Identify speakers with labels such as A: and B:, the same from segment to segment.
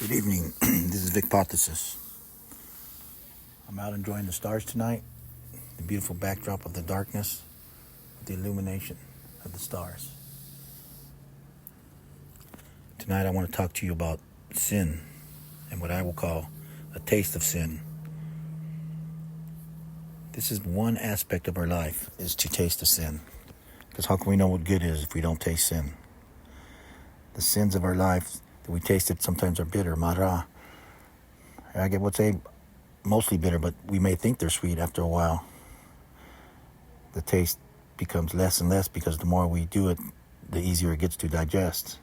A: Good evening. This is Vicpothesis. I'm out enjoying the stars tonight, the beautiful backdrop of the darkness, with the illumination of the stars. Tonight I want to talk to you about sin and what I will call a taste of sin. This is one aspect of our life, is to taste of sin. Because how can we know what good is if we don't taste sin? The sins of our life that we tasted sometimes are bitter, mara. I would say mostly bitter, but we may think they're sweet after a while. The taste becomes less and less because the more we do it, the easier it gets to digest.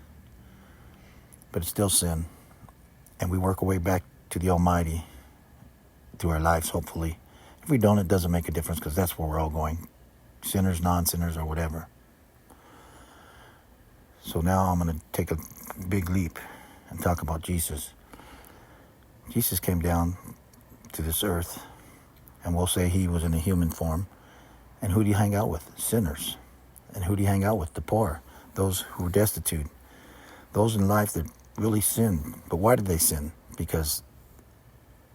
A: But it's still sin. And we work our way back to the Almighty through our lives, hopefully. If we don't, it doesn't make a difference because that's where we're all going. Sinners, non-sinners, or whatever. So now I'm going to take a big leap and talk about Jesus. Jesus came down to this earth, and we'll say he was in a human form. And who did he hang out with? Sinners. And who did he hang out with? The poor, those who were destitute, those in life that really sinned. But why did they sin? Because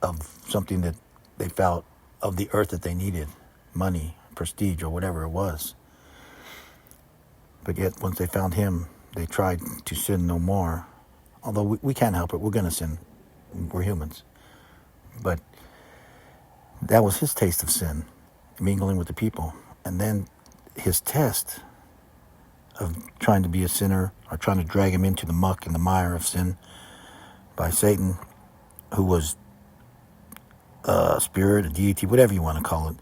A: of something that they felt of the earth that they needed, money, prestige, or whatever it was. But yet, once they found him, they tried to sin no more. Although we can't help it, we're going to sin. We're humans. But that was his taste of sin, mingling with the people. And then his test of trying to be a sinner or trying to drag him into the muck and the mire of sin by Satan, who was a spirit, a deity, whatever you want to call it.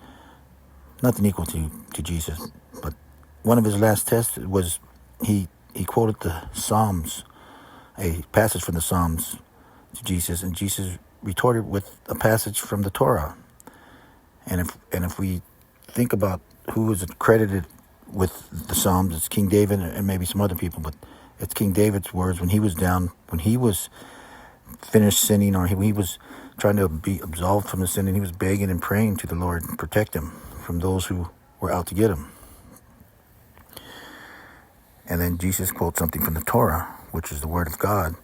A: Nothing equal to Jesus. But one of his last tests was he quoted the Psalms, a passage from the Psalms to Jesus, and Jesus retorted with a passage from the Torah. And if we think about who is credited with the Psalms, it's King David and maybe some other people, but it's King David's words when he was down, when he was finished sinning, or he was trying to be absolved from the sin, and he was begging and praying to the Lord to protect him from those who were out to get him. And then Jesus quotes something from the Torah, which is the word of God.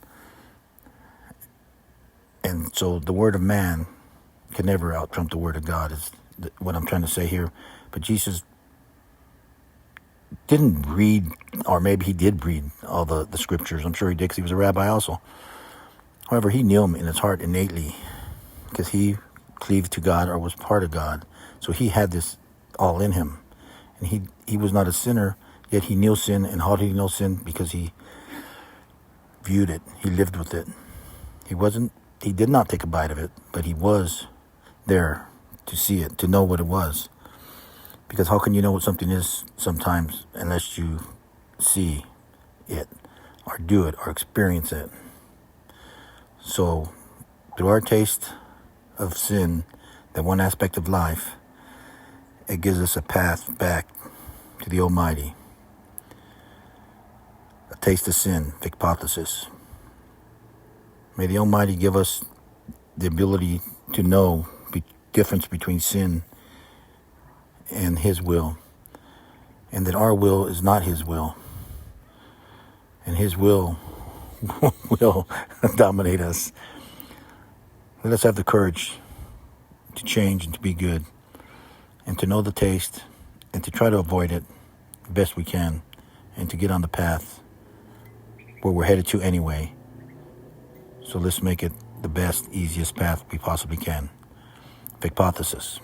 A: And so the word of man can never out-trump the word of God, is what I'm trying to say here. But Jesus didn't read, or maybe he did read all the scriptures. I'm sure he did because he was a rabbi also. However, he knew him in his heart innately because he cleaved to God or was part of God. So he had this all in him. And he was not a sinner, yet he knew sin. And how did he know sin? Because he viewed it. He lived with it. He did not take a bite of it, but he was there to see it, to know what it was. Because how can you know what something is sometimes unless you see it or do it or experience it? So through our taste of sin, that one aspect of life, it gives us a path back to the Almighty. A taste of sin, Vicpothesis. May the Almighty give us the ability to know the difference between sin and his will, and that our will is not his will, and his will will dominate us. Let us have the courage to change and to be good, and to know the taste, and to try to avoid it the best we can, and to get on the path where we're headed to anyway. So let's make it the best, easiest path we possibly can. Vicpothesis.